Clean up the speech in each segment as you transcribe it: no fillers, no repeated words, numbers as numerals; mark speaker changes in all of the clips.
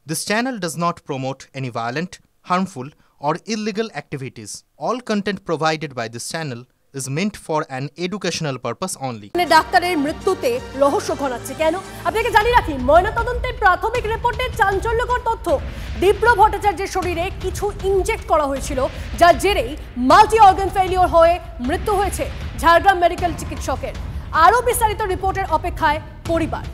Speaker 1: This channel does not promote any violent, harmful, or illegal activities. All content provided by this channel is meant for an educational purpose only.
Speaker 2: ডাক্তারের মৃত্যুতে রহস্য ঘনাচ্ছে কেন? আপনাকে জানিয়ে রাখি, ময়নাতদন্তের প্রাথমিক রিপোর্টে চাঞ্চল্যকর তথ্য। দীপ্র ভট্টাচার্যের শরীরে কিছু ইনজেক্ট করা হয়েছিল, যার জেরেই মাল্টি অর্গান ফেলিওর হয়ে মৃত্যু হয়েছে ঝাড়গ্রাম মেডিকেল চিকিৎসকের। আরও বিস্তারিত রিপোর্টের অপেক্ষায় পরিবার।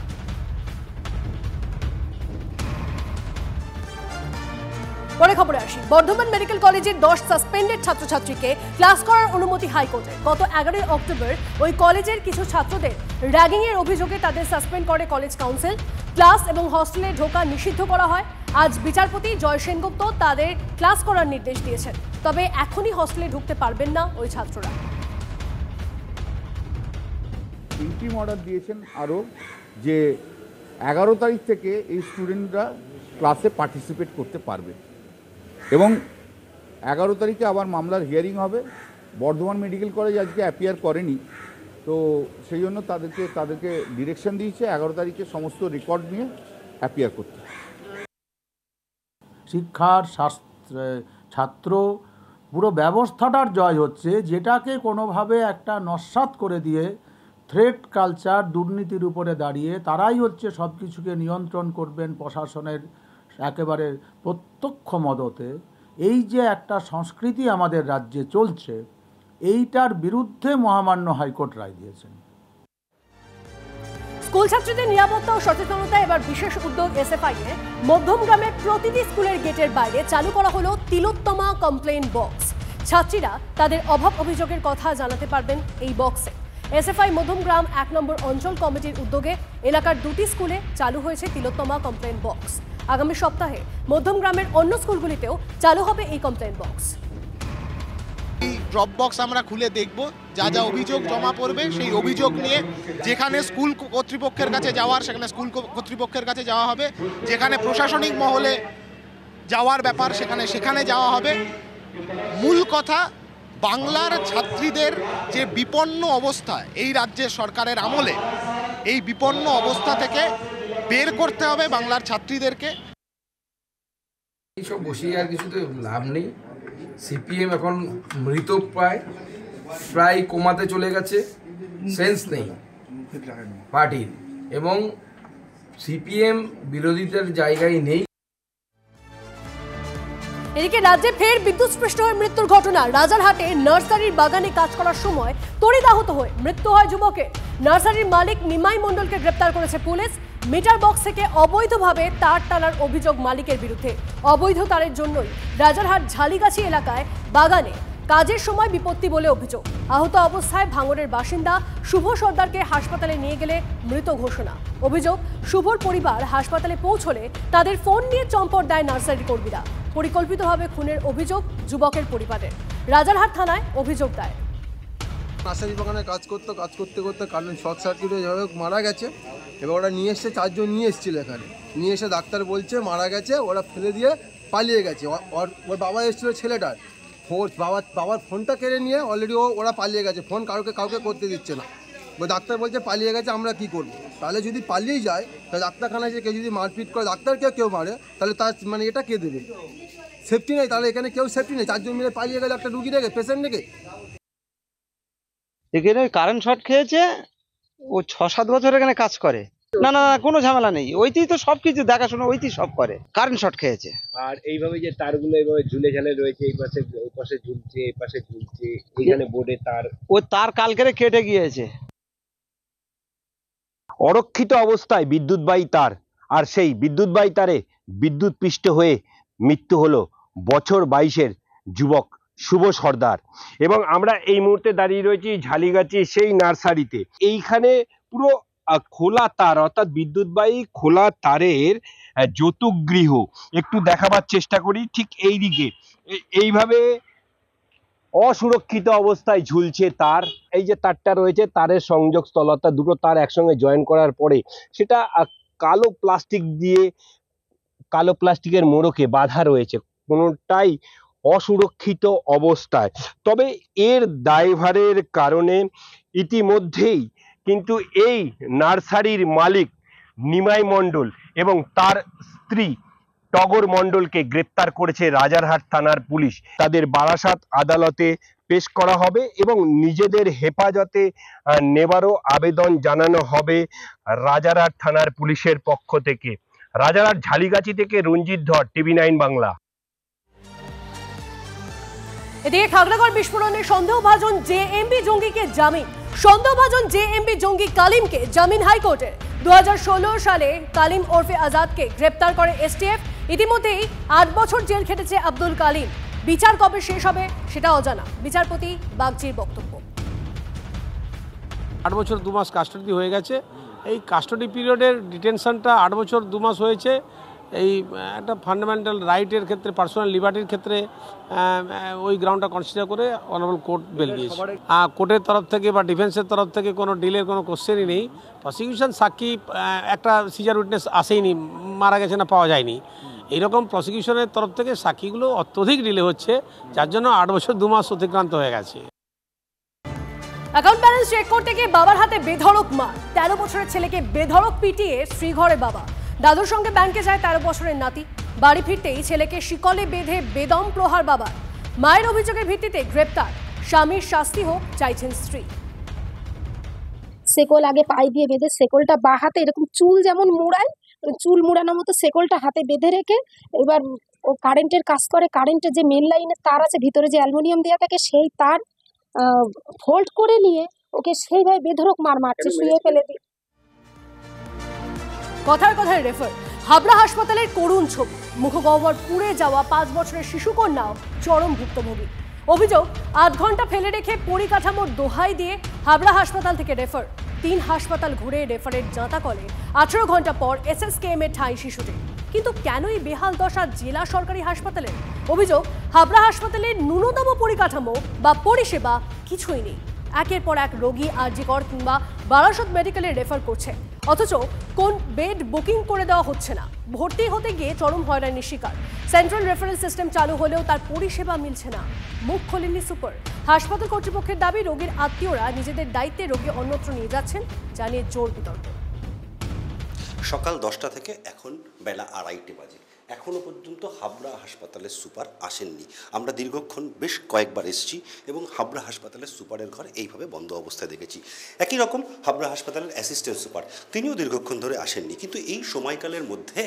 Speaker 2: পরে খবরে আসি। বর্ধমান মেডিকেল কলেজের 10 সাসপেন্ডেড ছাত্রছাত্রীকে ক্লাস করার অনুমতি হাইকোর্টের। গত 11 অক্টোবর ওই কলেজের কিছু ছাত্রদের র্যাগিংয়ের অভিযোগে তাদের সাসপেন্ড করে কলেজ কাউন্সিল। ক্লাস এবং হস্টেলে ঢোকা নিষিদ্ধ করা হয়। আজ বিচারপতি জয় সেনগুপ্ত তাদের ক্লাস করার নির্দেশ দিয়েছেন, তবে এখনই হস্টেলে ঢুকতে পারবেন না ওই ছাত্ররা।
Speaker 3: ইন্টিম অর্ডার দিয়েছেন আরও যে 11 তারিখ থেকে এই স্টুডেন্টরা ক্লাসে পার্টিসিপেট করতে পারবে এবং 11 তারিখে আবার মামলার হিয়ারিং হবে। বর্ধমান মেডিকেল কলেজ আজকে অ্যাপিয়ার করেনি, তো সেই জন্য তাদেরকে ডিরেকশন দিয়েছে 11 তারিখে সমস্ত রেকর্ড নিয়ে অ্যাপিয়ার করতে।
Speaker 4: শিক্ষার ছাত্র পুরো ব্যবস্থাটার জয় হচ্ছে, যেটাকে কোনোভাবে একটা নস্যাৎ করে দিয়ে থ্রেট কালচার, দুর্নীতির উপরে দাঁড়িয়ে তারাই হচ্ছে সব কিছুকে নিয়ন্ত্রণ করবেন প্রশাসনের একেবারে প্রত্যক্ষ মদতে। এই যে একটা সংস্কৃতি আমাদের রাজ্যে চলছে, এইটার বিরুদ্ধে মহামান্য হাইকোর্ট রায় দিয়েছেন।
Speaker 2: স্কুল ছাত্রীদের নিরাপত্তা ও সচেতনতা এবার বিশেষ উদ্যোগ এসএফআই এর। মধ্যমগ্রামের প্রতিটি স্কুলের গেটের বাইরে চালু করা হলো তিলোত্তমা কমপ্লেইন বক্স। ছাত্রীরা তাদের অভাব অভিযোগের কথা জানাতে পারবেন এই বক্সে। এসএফআই মধ্যমগ্রাম 1 নম্বর অঞ্চল কমিটির উদ্যোগে এলাকার 2টি স্কুলে চালু হয়েছে তিলোত্তমা কমপ্লেইন বক্স। আগামী সপ্তাহে মধ্যমগ্রামের অন্য স্কুলগুলিতেও চালু হবে এই কমপ্লেইন বক্স।
Speaker 5: এই ড্রপ বক্স আমরা খুলে দেখব, যা যা অভিযোগ জমা পড়বে সেই অভিযোগ নিয়ে যেখানে স্কুল কর্তৃপক্ষের কাছে যাওয়ার সেখানে স্কুল কর্তৃপক্ষের কাছে যাওয়া হবে, যেখানে প্রশাসনিক মহলে যাওয়ার ব্যাপার সেখানে যাওয়া হবে। মূল কথা, বাংলার ছাত্রীদের যে বিপন্ন অবস্থা এই রাজ্যের সরকারের আমলে, এই বিপন্ন অবস্থা থেকে বের করতে হবে বাংলার ছাত্রীদেরকে।
Speaker 6: এইসব বসিয়ে আর কিছু তো লাভ নেই। সিপিএম এখন মৃত প্রায় কোমাতে চলে গেছে, সেন্স নেই পার্টির, এবং সিপিএম বিরোধীদের জায়গায় নেই।
Speaker 2: এদিকে রাজ্যে ফের বিদ্যুৎস্পৃষ্ট হয়ে মৃত্যুর ঘটনা। রাজারহাটে নার্সারির বাগানে কাজ করার সময় তড়িদাহত হয়ে মৃত্যু হয় যুবকের। নার্সারির মালিক নিমাই মণ্ডলকে গ্রেপ্তার করেছে পুলিশ। মিটার বক্স থেকে অবৈধভাবে তার টানার অভিযোগ মালিকের বিরুদ্ধে। অবৈধ তারের জন্যই রাজারহাট ঝালিগাছি এলাকায় বাগানে কাজের সময় বিপত্তি বলে অভিযোগ। আহত অবস্থায় ভাঙড়ের বাসিন্দা শুভ সর্দারকে হাসপাতালে নিয়ে গেলে মৃত ঘোষণা। অভিযোগ, শুভর পরিবার হাসপাতালে পৌঁছলে তাদের ফোন নিয়ে চম্পট দেয় নার্সারি কর্মীরা। পরিকল্পিতভাবে খুনের অভিযোগ যুবকের পরিবারের। রাজারহাট থানায় অভিযোগ দায়ের।
Speaker 7: নার্সারি বাগানে কাজ করতে করতে কারণ শর্ট সার্কিট হয়ে মারা গেছে। এবার ওরা নিয়ে এসছে, 4 জন নিয়ে এসেছিল এখানে। নিয়ে এসে ডাক্তার বলছে মারা গেছে, ওরা ফেলে দিয়ে পালিয়ে গেছে। ওর বাবা এসেছিলো ছেলেটার, বাবার ফোনটা কেড়ে নিয়ে অলরেডি ওরা পালিয়ে গেছে। ফোন কাউকে করতে দিচ্ছে না। ওই ডাক্তার বলছে পালিয়ে গেছে, আমরা কি করবো? তাহলে যদি পালিয়ে যায়, তাহলে ডাক্তারখানায় যে কেউ যদি মারপিট করে, কেউ মারে, তাহলে তার মানে এটা কে দেবে? সেফটি নেই, তাহলে এখানে কেউ সেফটি নেই। 4 জন মিলে পালিয়ে গেলে একটা রুগী রেখে, পেশেন্ট রেখে।
Speaker 8: এখানে কারেন্ট শর্ট খেয়েছে, ও 6-7 বছর এখানে কাজ করে। না কোনো ঝামেলা নেই, ওইতেই তো সবকিছু দেখাশোনা ওইতেই সব করে। কারেন্ট শর্ট খেয়েছে।
Speaker 9: আর এইভাবে যে তারগুলো এইভাবে ঝুলে রয়েছে, এই পাশে ওই পাশে ঝুলছে, এই পাশে ঝুলছে, এখানে বোর্ডে তার,
Speaker 8: ও তার কালকেরে কেটে গিয়েছে। অরক্ষিত অবস্থায় বিদ্যুৎবাহী তার, আর সেই বিদ্যুৎবাহী তারে বিদ্যুৎ পৃষ্ঠ হয়ে মৃত্যু হলো বছর 22-এর যুবক শুভ সর্দার। এবং আমরা এই মুহূর্তে দাঁড়িয়ে রয়েছি ঝালিগাছি সেই নার্সারিতে। এইখানে পুরো খোলা তার, অর্থাৎ বিদ্যুৎবাহী খোলা তারের যৌতুকগৃহ। একটু দেখাবার চেষ্টা করি। ঠিক এই দিকে এইভাবে অসুরক্ষিত অবস্থায় ঝুলছে তার। এই যে তারটা রয়েছে, তারের সংযোগস্থল, অর্থাৎ দুটো তার একসঙ্গে জয়েন করার পরে সেটা কালো প্লাস্টিকের মোড়কে বাঁধা রয়েছে, কোনোটাই অসুরক্ষিত অবস্থায়। তবে এর দায়ভারের কারণে ইতিমধ্যেই কিন্তু এই নার্সারির মালিক নিমাই মণ্ডল এবং তার স্ত্রী টগর মণ্ডলকে গ্রেপ্তার করেছে রাজারহাট থানার পুলিশ। তাদের বারাসাত আদালতে পেশ করা হবে এবং নিজেদের হেফাজতে নেবারও আবেদন জানানো হবে রাজারহাট থানার পুলিশের পক্ষ থেকে। রাজারহাট ঝালিগাছি থেকে রঞ্জিত ধর, TV9 বাংলা।
Speaker 2: এদিকে খাগড়াগড় বিস্ফোরণে সন্দেহভাজন জেএমবি জঙ্গিকে জামিন। সন্দেহভাজন জেএমবি জঙ্গি কালিমকে জামিন হাইকোর্টের। 2016 সালে কালিম ওরফে আজাদকে গ্রেপ্তার করে এসটিএফ। ইতিমধ্যেই 8 বছর জেল খেটেছে আব্দুল কালিম। বিচার কবে শেষ হবে সেটা অজানা। বিচারপতি বাগচির বক্তব্য,
Speaker 10: 8 বছর 2 মাস কাস্টডি হয়ে গেছে। এই কাস্টডি পিরিয়ডের ডিটেনশনটা 8 বছর 2 মাস হয়েছে। এই একটা ফান্ডামেন্টাল রাইটের ক্ষেত্রে, পার্সোনাল লিবার্টির ক্ষেত্রে ওই গ্রাউন্ডটা কনসিডার করে অনারেবল কোর্ট বেল দিয়েছে। কোর্টের তরফ থেকে বা ডিফেন্সের তরফ থেকে কোনো ডিলের কোনো কোশ্চেনই নেই। প্রসিকিউশন সাক্ষী একটা সিজার উইটনেস আসেইনি, মারা গেছে না পাওয়া যায়নি। এইরকম প্রসিকিউশনের তরফ থেকে সাক্ষীগুলো অত্যধিক ডিলে হচ্ছে, যার জন্য 8 বছর 2 মাস অতিক্রান্ত হয়ে গেছে।
Speaker 2: অ্যাকাউন্ট ব্যালেন্স চেক করতে গিয়ে বাবার হাতে বেধড়ক মার। 13 বছরের ছেলেকে বেধড়ক পিটিয়ে শ্রীঘরে বাবা। দাদুর সঙ্গে ব্যাংকে যায় 13 বছরের নাতি। বাড়ি ফিরতেই ছেলেকে শিকলে বেঁধে বেদম প্রহার বাবার। মায়ের অভিযোগের ভিত্তিতে গ্রেপ্তার। স্বামীর শাস্তি হোক চাইছেন স্ত্রী।
Speaker 11: সেকল আগে পায়ে দিয়ে বেঁধে, সেকলটা বা হাতে এরকম চুল যেমন মুড়ায়, চুল মুড়ানোর মতো সেকলটা হাতে বেঁধে রেখে, এবার ও কারেন্টের কাজ করে। কারেন্টের যে মেন লাইনের তার আছে, ভিতরে যে অ্যালুমিনিয়াম দেওয়া থাকে, সেই তার ফোল্ড করে নিয়ে ওকে সেইভাবে বেধড়ক মার মারছে, শুয়ে ফেলে দিয়ে।
Speaker 2: কথায় কথায় রেফার। হাবড়া হাসপাতালের করুণ ছবি। মুখগহ্বর পুড়ে যাওয়া 5 বছরের শিশুকন্যাও চরম ভুক্তভোগী। অভিযোগ, 8 ঘন্টা ফেলে রেখে পরিকাঠামোর দোহাই দিয়ে হাবড়া হাসপাতাল থেকে রেফার। 3 হাসপাতাল ঘুরে রেফারের জাঁতা কলে 18 ঘন্টা পর SSKM এ ঠাঁই শিশুটি। কিন্তু কেনই বেহাল দশা জেলা সরকারি হাসপাতালের? অভিযোগ, হাবড়া হাসপাতালের ন্যূনতম পরিকাঠামো বা পরিষেবা কিছুই নেই। একের পর এক রোগী আরজিকর কিংবা বারাসত মেডিকেলে রেফার করছে, অথচ কোন বেড বুকিং করে দেওয়া হচ্ছে না। ভর্তি হতে গিয়ে চরম হয়রানির শিকার। সেন্ট্রাল রেফারেল সিস্টেম চালু হলেও তার পরিষেবা মিলছে না। মুখ খোলেননি সুপার। হাসপাতাল কর্তৃপক্ষের দাবি, রোগীর আত্মীয়রা নিজেদের দায়িত্বে রোগী অন্যত্র নিয়ে যাচ্ছেন, জানিয়ে জোর বিতর্ক।
Speaker 12: সকাল 10টা থেকে এখন বেলা 2:30 বাজে, এখনও পর্যন্ত হাবড়া হাসপাতালের সুপার আসেননি। আমরা দীর্ঘক্ষণ বেশ কয়েকবার এসেছি এবং হাবড়া হাসপাতালের সুপারের ঘর এইভাবে বন্ধ অবস্থায় দেখেছি। একই রকম হাবড়া হাসপাতালের অ্যাসিস্ট্যান্ট সুপার, তিনিও দীর্ঘক্ষণ ধরে আসেননি। কিন্তু এই সময়কালের মধ্যে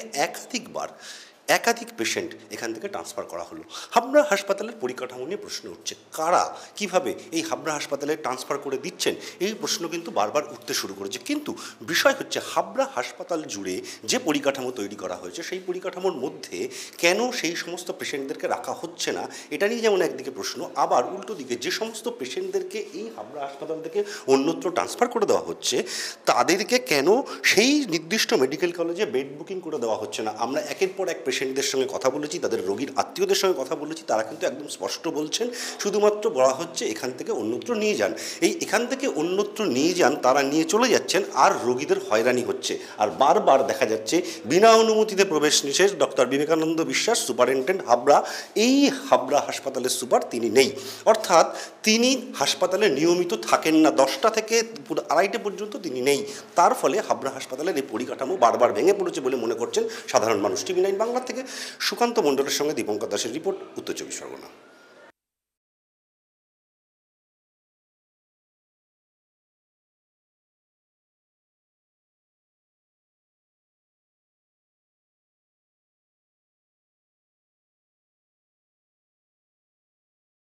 Speaker 12: একাধিক পেশেন্ট এখান থেকে ট্রান্সফার করা হলো। হাবড়া হাসপাতালের পরিকাঠামো নিয়ে প্রশ্ন উঠছে, কারা কিভাবে এই হাবড়া হাসপাতালে ট্রান্সফার করে দিচ্ছেন, এই প্রশ্ন কিন্তু বারবার উঠতে শুরু করেছে। কিন্তু বিষয় হচ্ছে, হাবড়া হাসপাতাল জুড়ে যে পরিকাঠামো তৈরি করা হয়েছে, সেই পরিকাঠামোর মধ্যে কেন সেই সমস্ত পেশেন্টদেরকে রাখা হচ্ছে না, এটা নিয়ে যেমন একদিকে প্রশ্ন, আবার উল্টো দিকে যে সমস্ত পেশেন্টদেরকে এই হাবড়া হাসপাতাল থেকে অন্যত্র ট্রান্সফার করে দেওয়া হচ্ছে, তাদেরকে কেন সেই নির্দিষ্ট মেডিকেল কলেজে বেড বুকিং করে দেওয়া হচ্ছে না। আমরা একের পর এক পেশেন্টদের সঙ্গে কথা বলেছি, তাদের রোগীর আত্মীয়দের সঙ্গে কথা বলেছি, তারা কিন্তু একদম স্পষ্ট বলছেন, শুধুমাত্র বলা হচ্ছে এখান থেকে অন্যত্র নিয়ে যান। এখান থেকে অন্যত্র নিয়ে যান, তারা নিয়ে চলে যাচ্ছেন, আর রোগীদের হয়রানি হচ্ছে। আর বারবার দেখা যাচ্ছে বিনা অনুমতিতে প্রবেশ নিষেধ। ডক্টর বিবেকানন্দ বিশ্বাস, সুপারিনটেন্ডেন্ট হাবড়া, এই হাবড়া হাসপাতালের সুপার তিনি নেই, অর্থাৎ তিনি হাসপাতালে নিয়মিত থাকেন না। 10টা থেকে 2:30 পর্যন্ত তিনি নেই। তার ফলে হাবড়া হাসপাতালের এই পরিকাঠামো বারবার ভেঙে পড়েছে বলে মনে করছেন সাধারণ মানুষ। TV9 বাংলা থেকে সুকান্ত মণ্ডলের সঙ্গে দীপঙ্কর দাসের রিপোর্ট, উত্তর 24 পরগনা।